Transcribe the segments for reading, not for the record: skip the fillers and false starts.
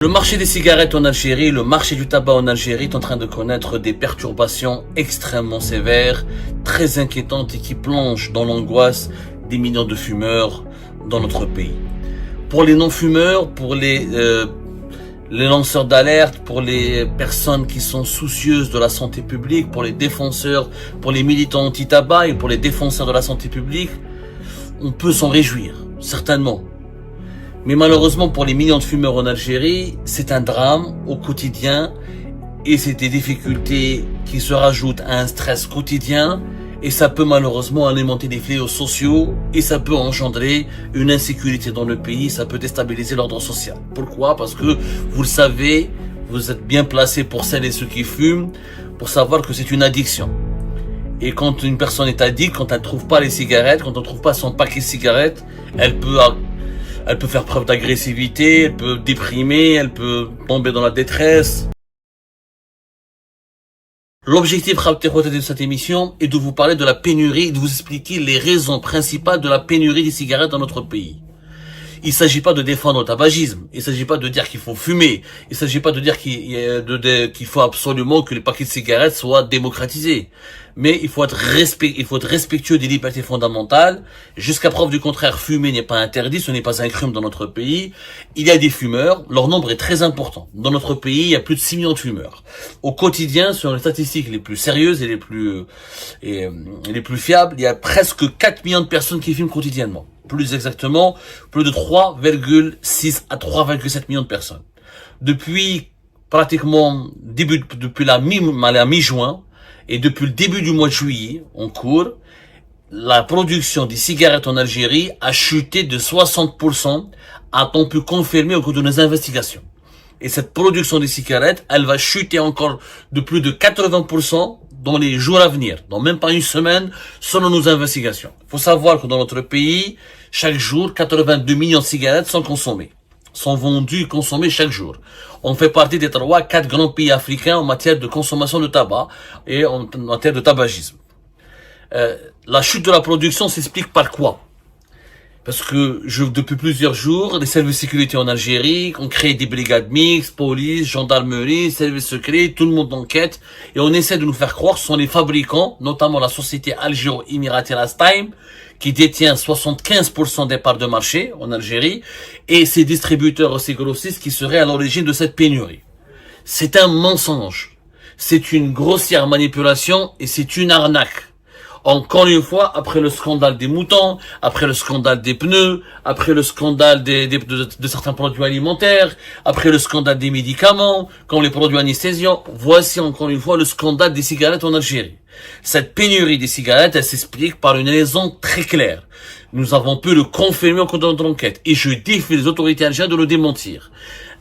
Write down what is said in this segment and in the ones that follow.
Le marché des cigarettes en Algérie, le marché du tabac en Algérie est en train de connaître des perturbations extrêmement sévères, très inquiétantes et qui plongent dans l'angoisse des millions de fumeurs dans notre pays. Pour les non-fumeurs, pour les lanceurs d'alerte, pour les personnes qui sont soucieuses de la santé publique, pour les défenseurs, pour les militants anti-tabac et pour les défenseurs de la santé publique, on peut s'en réjouir, certainement. Mais malheureusement pour les millions de fumeurs en Algérie, c'est un drame au quotidien et c'est des difficultés qui se rajoutent à un stress quotidien et ça peut malheureusement alimenter des fléaux sociaux et ça peut engendrer une insécurité dans le pays, ça peut déstabiliser l'ordre social. Pourquoi? Parce que vous le savez, vous êtes bien placé pour celles et ceux qui fument pour savoir que c'est une addiction. Et quand une personne est addict, quand elle ne trouve pas les cigarettes, quand elle ne trouve pas son paquet de cigarettes, elle peut faire preuve d'agressivité, elle peut déprimer, elle peut tomber dans la détresse. L'objectif de cette émission est de vous parler de la pénurie et de vous expliquer les raisons principales de la pénurie des cigarettes dans notre pays. Il ne s'agit pas de défendre le tabagisme, il ne s'agit pas de dire qu'il faut fumer, il ne s'agit pas de dire qu'il faut absolument que les paquets de cigarettes soient démocratisés. Mais il faut être respectueux des libertés fondamentales. Jusqu'à preuve du contraire, fumer n'est pas interdit, ce n'est pas un crime dans notre pays. Il y a des fumeurs, leur nombre est très important. Dans notre pays, il y a plus de 6 millions de fumeurs. Au quotidien, selon les statistiques les plus sérieuses et les plus fiables, il y a presque 4 millions de personnes qui fument quotidiennement. Plus exactement, plus de 3,6 à 3,7 millions de personnes. Depuis pratiquement depuis la mi-juin et depuis le début du mois de juillet en cours, la production des cigarettes en Algérie a chuté de 60%, a-t-on pu confirmer au cours de nos investigations. Et cette production des cigarettes, elle va chuter encore de plus de 80% dans les jours à venir, dans même pas une semaine, selon nos investigations. Il faut savoir que dans notre pays, chaque jour, 82 millions de cigarettes sont consommées, sont vendues et consommées chaque jour. On fait partie des 3-4 grands pays africains en matière de consommation de tabac et en matière de tabagisme. La chute de la production s'explique par quoi? Parce que depuis plusieurs jours, les services de sécurité en Algérie ont créé des brigades mixtes, police, gendarmerie, services secrets, tout le monde enquête et on essaie de nous faire croire que ce sont les fabricants, notamment la société algéro-émirati Lastime, qui détient 75% des parts de marché en Algérie et ses distributeurs aussi grossistes qui seraient à l'origine de cette pénurie. C'est un mensonge, c'est une grossière manipulation et c'est une arnaque. Encore une fois, après le scandale des moutons, après le scandale des pneus, après le scandale de certains produits alimentaires, après le scandale des médicaments, comme les produits anesthésiants, voici encore une fois le scandale des cigarettes en Algérie. Cette pénurie des cigarettes, elle s'explique par une raison très claire. Nous avons pu le confirmer au cours de notre enquête et je défie les autorités algériennes de le démentir.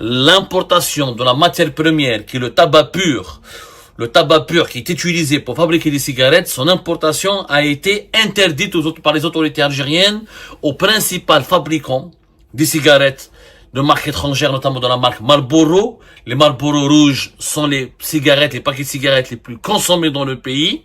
L'importation de la matière première, qui est le tabac pur qui est utilisé pour fabriquer des cigarettes, son importation a été interdite par les autorités algériennes aux principaux fabricants des cigarettes de marque étrangère, notamment de la marque Marlboro. Les Marlboro rouges sont les paquets de cigarettes les plus consommés dans le pays.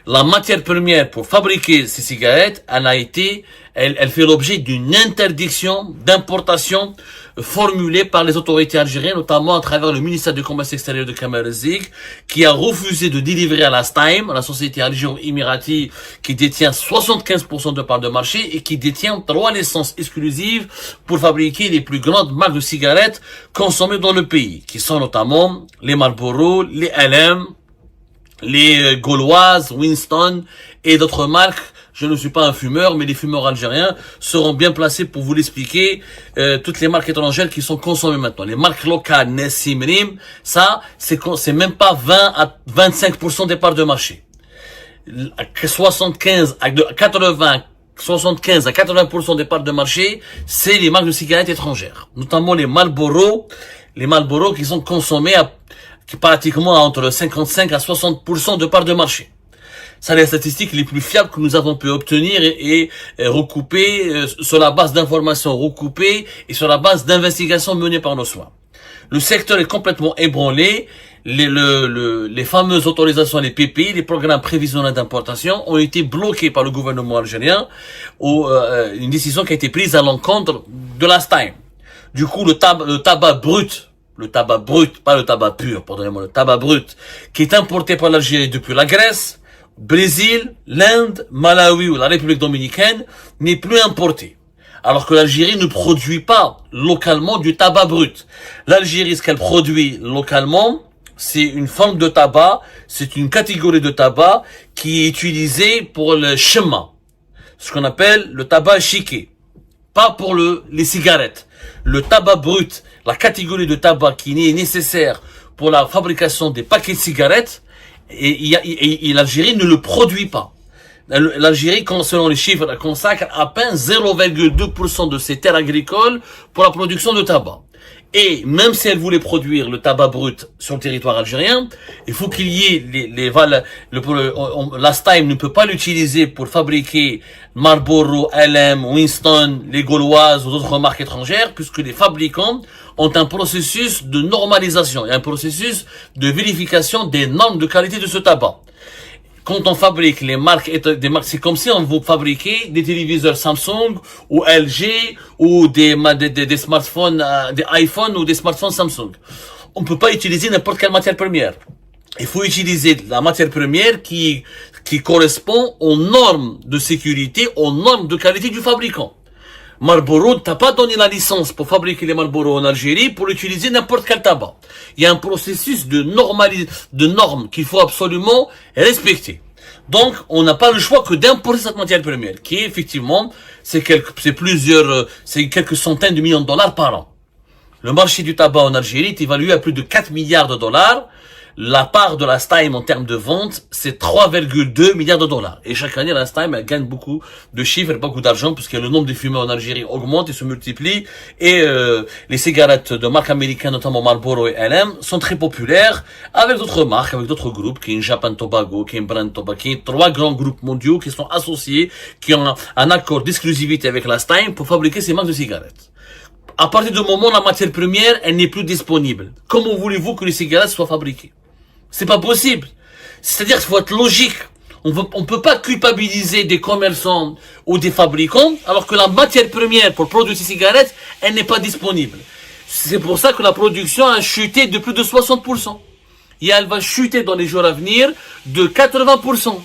La matière première pour fabriquer ces cigarettes, elle fait l'objet d'une interdiction d'importation formulée par les autorités algériennes, notamment à travers le ministère du Commerce extérieur de Kamel Zik, qui a refusé de délivrer à Lastime, la société algéro-émirati qui détient 75% de parts de marché et qui détient 3 licences exclusives pour fabriquer les plus grandes marques de cigarettes consommées dans le pays, qui sont notamment les Marlboro, les LM, les Gauloises, Winston et d'autres marques. Je ne suis pas un fumeur, mais les fumeurs algériens seront bien placés pour vous l'expliquer. Toutes les marques étrangères qui sont consommées maintenant. Les marques locales, Nessim, Rim, ça, c'est même pas 20 à 25% des parts de marché. 75 à 80% des parts de marché, c'est les marques de cigarettes étrangères. Notamment les Marlboro qui sont consommées pratiquement entre 55 à 60% de parts de marché. Ça, les statistiques les plus fiables que nous avons pu obtenir et recouper sur la base d'informations recoupées et sur la base d'investigations menées par nos soins. Le secteur est complètement ébranlé. Les fameuses autorisations, les PPI, les programmes prévisionnels d'importation, ont été bloqués par le gouvernement algérien. Une décision qui a été prise à l'encontre de Lastime. Du coup, le tabac brut le tabac brut, pas le tabac pur, pardonnez-moi, le tabac brut, qui est importé par l'Algérie depuis la Grèce, Brésil, l'Inde, Malawi ou la République dominicaine, n'est plus importé. Alors que l'Algérie ne produit pas localement du tabac brut. L'Algérie, ce qu'elle produit localement, c'est une forme de tabac, c'est une catégorie de tabac qui est utilisée pour le chema, ce qu'on appelle le tabac chiqué, pas pour les cigarettes. Le tabac brut, la catégorie de tabac qui est nécessaire pour la fabrication des paquets de cigarettes, et l'Algérie ne le produit pas. L'Algérie, selon les chiffres, consacre à peine 0,2% de ses terres agricoles pour la production de tabac. Et même si elle voulait produire le tabac brut sur le territoire algérien, il faut qu'il y ait la Stime ne peut pas l'utiliser pour fabriquer Marlboro, LM, Winston, les Gauloises ou d'autres marques étrangères, puisque les fabricants ont un processus de normalisation et un processus de vérification des normes de qualité de ce tabac. Quand on fabrique des marques, c'est comme si on vous fabriquait des téléviseurs Samsung ou LG ou des smartphones, des iPhones ou des smartphones Samsung. On peut pas utiliser n'importe quelle matière première. Il faut utiliser la matière première qui correspond aux normes de sécurité, aux normes de qualité du fabricant. Marlboro, t'as pas donné la licence pour fabriquer les Marlboro en Algérie pour utiliser n'importe quel tabac. Il y a un processus de normes qu'il faut absolument respecter. Donc, on n'a pas le choix que d'importer cette matière première, qui est effectivement, c'est quelques centaines de millions de dollars par an. Le marché du tabac en Algérie est évalué à plus de 4 milliards de dollars. La part de la Stime en termes de vente, c'est 3,2 milliards de dollars. Et chaque année, la Stime, elle gagne beaucoup de chiffres et beaucoup d'argent, puisque le nombre de fumeurs en Algérie augmente et se multiplie. Et les cigarettes de marque américaine, notamment Marlboro et LM, sont très populaires, avec d'autres marques, avec d'autres groupes, qui est Japan Tobacco, qui est Brand Tobacco, qui est 3 grands groupes mondiaux qui sont associés, qui ont un accord d'exclusivité avec la Stime pour fabriquer ces marques de cigarettes. À partir du moment où la matière première, elle n'est plus disponible, comment voulez-vous que les cigarettes soient fabriquées? C'est pas possible. C'est-à-dire qu'il faut être logique. On peut pas culpabiliser des commerçants ou des fabricants alors que la matière première pour produire ces cigarettes, elle n'est pas disponible. C'est pour ça que la production a chuté de plus de 60%. Et elle va chuter dans les jours à venir de 80%.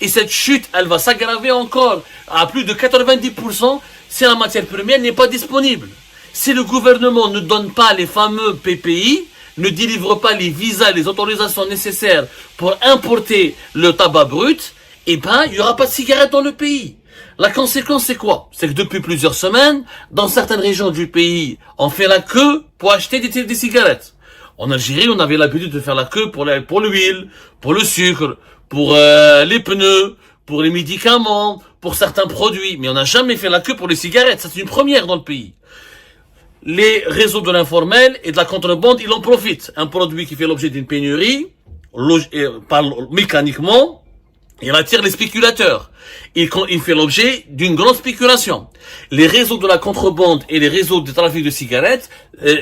Et cette chute, elle va s'aggraver encore à plus de 90% si la matière première n'est pas disponible. Si le gouvernement ne donne pas les fameux PPI, ne délivre pas les visas, les autorisations nécessaires pour importer le tabac brut, eh ben, il n'y aura pas de cigarettes dans le pays. La conséquence, c'est quoi? C'est que depuis plusieurs semaines, dans certaines régions du pays, on fait la queue pour acheter des cigarettes. En Algérie, on avait l'habitude de faire la queue pour l'huile, pour le sucre, pour les pneus, pour les médicaments, pour certains produits. Mais on n'a jamais fait la queue pour les cigarettes. C'est une première dans le pays. Les réseaux de l'informel et de la contrebande, ils en profitent. Un produit qui fait l'objet d'une pénurie, mécaniquement, il attire les spéculateurs. Il fait l'objet d'une grande spéculation. Les réseaux de la contrebande et les réseaux de trafic de cigarettes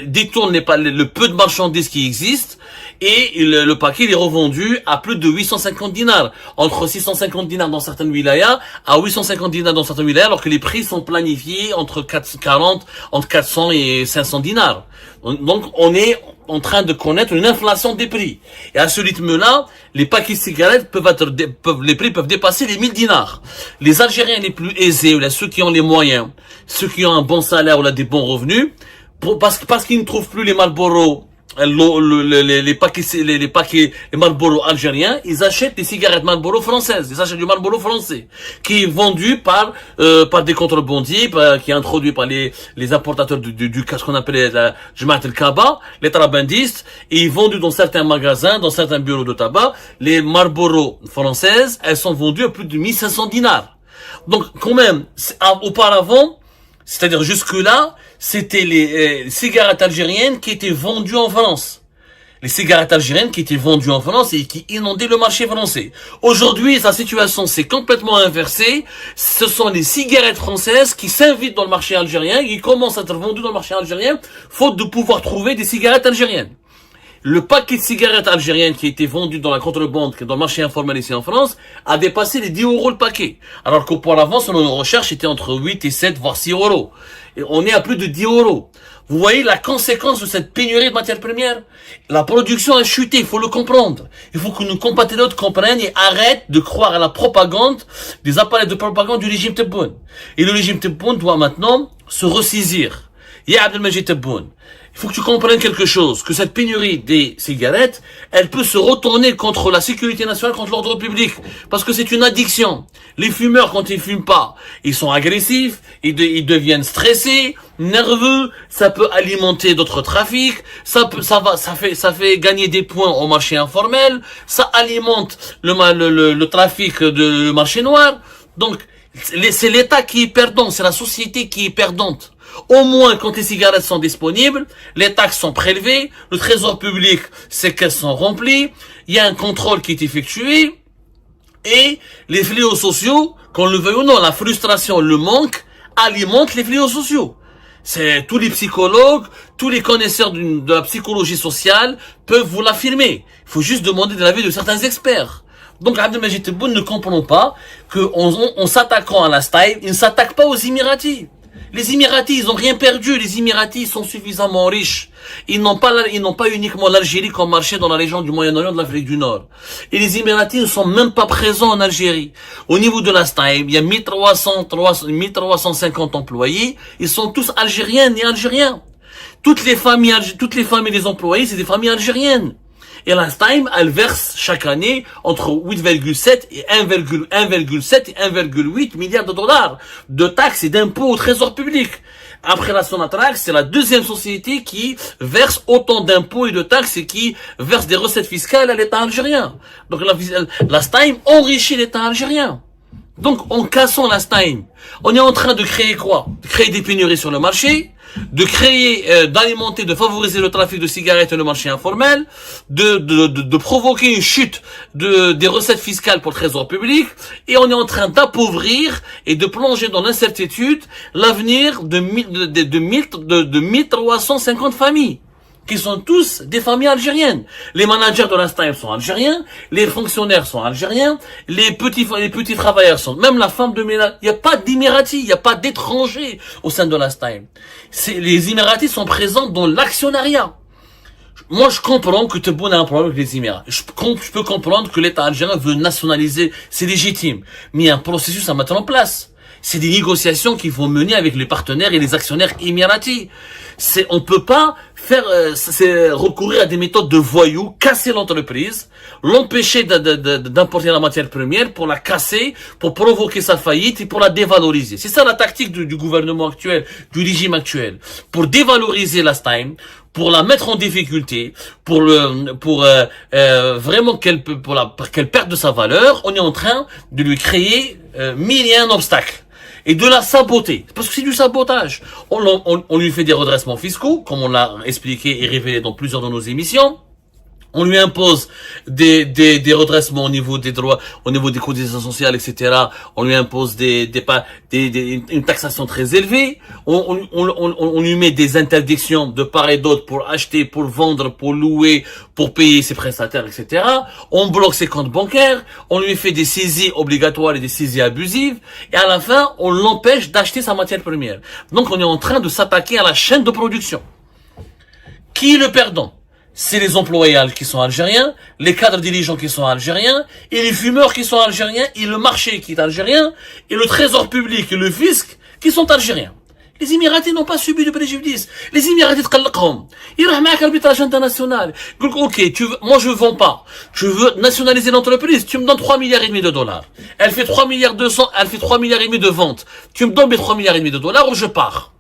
détournent le peu de marchandises qui existent et le paquet est revendu à plus de 850 dinars. Entre 650 dinars dans certaines wilayas à 850 dinars dans certaines wilayas, alors que les prix sont planifiés entre 400 et 500 dinars. Donc on est en train de connaître une inflation des prix. Et à ce rythme-là, les paquets de cigarettes les prix peuvent dépasser les 1000 dinars. Les Algériens les plus aisés, ou ceux qui ont les moyens, ceux qui ont un bon salaire ou des bons revenus, parce qu'ils ne trouvent plus les Marlboro, les paquets Marlboro algériens, ils achètent des cigarettes Marlboro françaises, ils achètent du Marlboro français, qui est vendu par des contrebandiers, qui est introduit par les importateurs ce qu'on appelait la Jamaat el-Kaba, les trabandistes, et ils vendus dans certains magasins, dans certains bureaux de tabac. Les Marlboro françaises, elles sont vendues à plus de 1500 dinars. Donc, quand même, auparavant, c'est-à-dire jusque-là, c'était les cigarettes algériennes qui étaient vendues en France. Les cigarettes algériennes qui étaient vendues en France et qui inondaient le marché français. Aujourd'hui, sa situation s'est complètement inversée. Ce sont les cigarettes françaises qui s'invitent dans le marché algérien, qui commencent à être vendues dans le marché algérien, faute de pouvoir trouver des cigarettes algériennes. Le paquet de cigarettes algériennes qui a été vendu dans la contrebande, dans le marché informel ici en France, a dépassé les 10 euros le paquet. Alors qu'auparavant, selon nos recherches, c'était entre 8 et 7, voire 6 euros. Et on est à plus de 10 euros. Vous voyez la conséquence de cette pénurie de matières premières? La production a chuté, il faut le comprendre. Il faut que nos compatriotes comprennent et arrêtent de croire à la propagande des appareils de propagande du régime Tebboune. Et le régime Tebboune doit maintenant se ressaisir. Ya Abdelmajid Tebboune, il faut que tu comprennes quelque chose, que cette pénurie des cigarettes, elle peut se retourner contre la sécurité nationale, contre l'ordre public, parce que c'est une addiction. Les fumeurs, quand ils fument pas, ils sont agressifs, ils deviennent stressés, nerveux, ça peut alimenter d'autres trafics, ça fait gagner des points au marché informel, ça alimente le trafic de marché noir. Donc, c'est l'État qui est perdant, c'est la société qui est perdante. Au moins, quand les cigarettes sont disponibles, les taxes sont prélevées, le trésor public sait qu'elles sont remplies, il y a un contrôle qui est effectué, et les fléaux sociaux, qu'on le veuille ou non, la frustration, le manque, alimentent les fléaux sociaux. C'est tous les psychologues, tous les connaisseurs de la psychologie sociale peuvent vous l'affirmer. Il faut juste demander de l'avis de certains experts. Donc Abdelmajid Tebboune ne comprend pas qu'en s'attaquant à la style, il ne s'attaque pas aux Émiratis. Les Émiratis, ils ont rien perdu. Les Émiratis sont suffisamment riches. Ils n'ont pas uniquement l'Algérie comme marché dans la région du Moyen-Orient, de l'Afrique du Nord. Et les Émiratis ne sont même pas présents en Algérie. Au niveau de la STAIB, il y a 1350 employés. Ils sont tous algériens et algériens. Toutes les familles des employés, c'est des familles algériennes. Et la STAIB, elle verse chaque année entre 8,7 et 1,7 et 1,8 milliards de dollars de taxes et d'impôts au trésor public. Après la Sonatrach, c'est la deuxième société qui verse autant d'impôts et de taxes et qui verse des recettes fiscales à l'État algérien. Donc la STAIB enrichit l'État algérien. Donc en cassant la STAIB, on est en train de créer quoi? De créer des pénuries sur le marché, de créer, d'alimenter, de favoriser le trafic de cigarettes et le marché informel, de provoquer une chute des recettes fiscales pour le trésor public, et on est en train d'appauvrir et de plonger dans l'incertitude l'avenir de 1350 familles, qui sont tous des familles algériennes. Les managers de la STAIB sont algériens, les fonctionnaires sont algériens, les petits travailleurs sont, même la femme de ménage. Il n'y a pas d'Émiratis, il n'y a pas d'étrangers au sein de la STAIB. Les Émiratis sont présents dans l'actionnariat. Moi, je comprends que Tebboune a un problème avec les Émirats. Je peux comprendre que l'État algérien veut nationaliser, c'est légitime. Mais il y a un processus à mettre en place. C'est des négociations qu'il faut mener avec les partenaires et les actionnaires émiratis. On peut pas recourir à des méthodes de voyous, casser l'entreprise, l'empêcher d'importer la matière première pour la casser, pour provoquer sa faillite et pour la dévaloriser. C'est ça la tactique du gouvernement actuel, du régime actuel. Pour dévaloriser la STAIB, pour la mettre en difficulté, vraiment qu'elle perde de sa valeur, on est en train de lui créer mille et un obstacles. Et de la saboter. Parce que c'est du sabotage. On lui fait des redressements fiscaux, comme on l'a expliqué et révélé dans plusieurs de nos émissions. On lui impose des redressements au niveau des droits, au niveau des cotisations sociales, etc. On lui impose une taxation très élevée. On lui met des interdictions de part et d'autre pour acheter, pour vendre, pour louer, pour payer ses prestataires, etc. On bloque ses comptes bancaires. On lui fait des saisies obligatoires et des saisies abusives. Et à la fin, on l'empêche d'acheter sa matière première. Donc on est en train de s'attaquer à la chaîne de production. Qui est le perdant? C'est les employés qui sont algériens, les cadres dirigeants qui sont algériens, et les fumeurs qui sont algériens, et le marché qui est algérien, et le trésor public et le fisc qui sont algériens. Les Émiratis n'ont pas subi de préjudice. Les Émiratis تقلقهم. يروح معك l'arbitrage international. Ok, moi je vends pas. Je veux nationaliser l'entreprise. Tu me donnes 3 milliards et demi de dollars. Elle fait 3 milliards 200, elle fait 3 milliards et demi de ventes. Tu me donnes mes 3 milliards et demi de dollars ou je pars.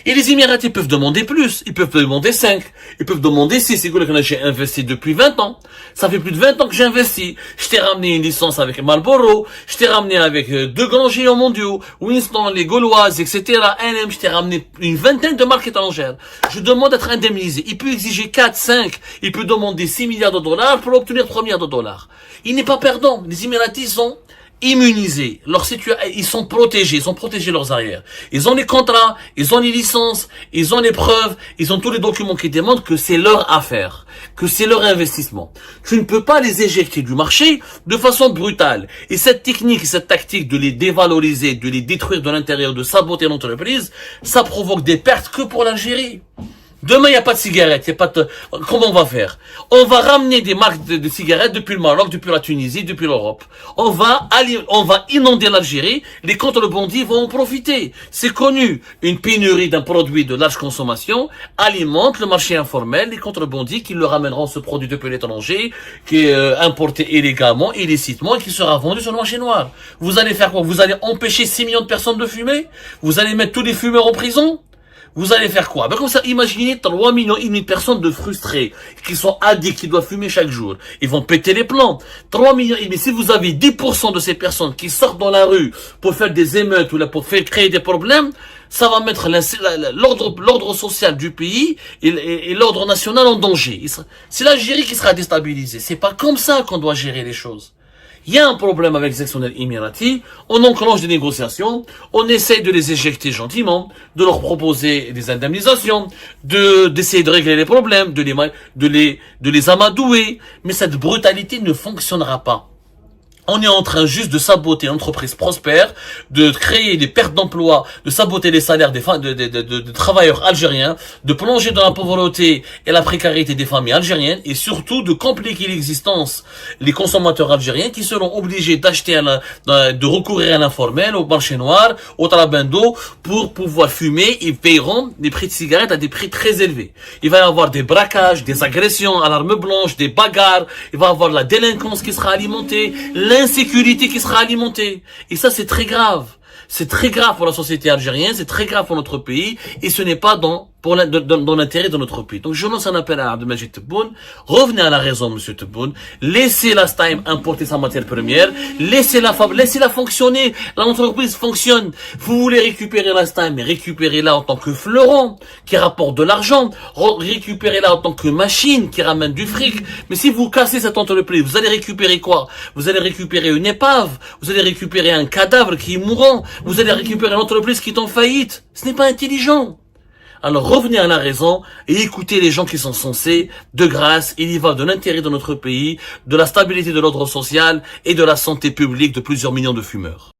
Et les Émiratis peuvent demander plus, ils peuvent demander 5, ils peuvent demander 6, c'est que j'ai investi depuis 20 ans, ça fait plus de 20 ans que j'ai investi, je t'ai ramené une licence avec Marlboro, je t'ai ramené avec 2 grands géants mondiaux, Winston, les Gauloises, etc., NM, je t'ai ramené une vingtaine de marques étrangères, je demande d'être indemnisé, il peut exiger 4, 5, il peut demander 6 milliards de dollars pour obtenir 3 milliards de dollars. Il n'est pas perdant, les Émiratis sont immunisés, ils sont protégés leurs arrières. Ils ont les contrats, ils ont les licences, ils ont les preuves, ils ont tous les documents qui démontrent que c'est leur affaire, que c'est leur investissement. Tu ne peux pas les éjecter du marché de façon brutale. Et cette technique, cette tactique de les dévaloriser, de les détruire de l'intérieur, de saboter l'entreprise, ça provoque des pertes que pour l'Algérie. Demain, il n'y a pas de cigarettes, comment on va faire? On va ramener des marques de cigarettes depuis le Maroc, depuis la Tunisie, depuis l'Europe. On va inonder l'Algérie, les contrebandiers vont en profiter. C'est connu. Une pénurie d'un produit de large consommation alimente le marché informel, les contrebandiers qui le ramèneront ce produit depuis l'étranger, qui est importé illégalement, illicitement, et qui sera vendu sur le marché noir. Vous allez faire quoi? Vous allez empêcher 6 millions de personnes de fumer? Vous allez mettre tous les fumeurs en prison? Vous allez faire quoi? Ben comme ça, imaginez 3 millions et demi de personnes de frustrés, qui sont addicts, qui doivent fumer chaque jour. Ils vont péter les plombs. 3 millions et demi. Si vous avez 10% de ces personnes qui sortent dans la rue pour faire des émeutes ou là pour faire créer des problèmes, ça va mettre l'ordre social du pays et l'ordre national en danger. C'est l'Algérie qui sera déstabilisée. C'est pas comme ça qu'on doit gérer les choses. Il y a un problème avec les actionnaires émiratis, on enclenche des négociations, on essaye de les éjecter gentiment, de leur proposer des indemnisations, d'essayer de régler les problèmes, de les amadouer, mais cette brutalité ne fonctionnera pas. On est en train juste de saboter l'entreprise prospère, de créer des pertes d'emplois, de saboter les salaires de travailleurs algériens, de plonger dans la pauvreté et la précarité des familles algériennes et surtout de compliquer l'existence des consommateurs algériens qui seront obligés d'acheter, de recourir à l'informel, au marché noir, au trabendo pour pouvoir fumer. Ils paieront des prix de cigarettes à des prix très élevés. Il va y avoir des braquages, des agressions à l'arme blanche, des bagarres, il va y avoir la délinquance qui sera alimentée, l'insécurité qui sera alimentée. Et ça, c'est très grave. C'est très grave pour la société algérienne, c'est très grave pour notre pays, et ce n'est pas dans l'intérêt de notre pays. Donc je lance un appel à Abdelmajid Tebboune, revenez à la raison, monsieur Tebboune, laissez la Staim importer sa matière première, laissez-la fonctionner, l'entreprise fonctionne. Vous voulez récupérer la Staim, mais récupérez-la en tant que fleuron, qui rapporte de l'argent, récupérez-la en tant que machine, qui ramène du fric. Mais si vous cassez cette entreprise, vous allez récupérer quoi? Vous allez récupérer une épave, vous allez récupérer un cadavre qui est mourant, vous allez récupérer l'entreprise qui est en faillite. Ce n'est pas intelligent. Alors revenez à la raison et écoutez les gens qui sont censés, de grâce, il y va de l'intérêt de notre pays, de la stabilité de l'ordre social et de la santé publique de plusieurs millions de fumeurs.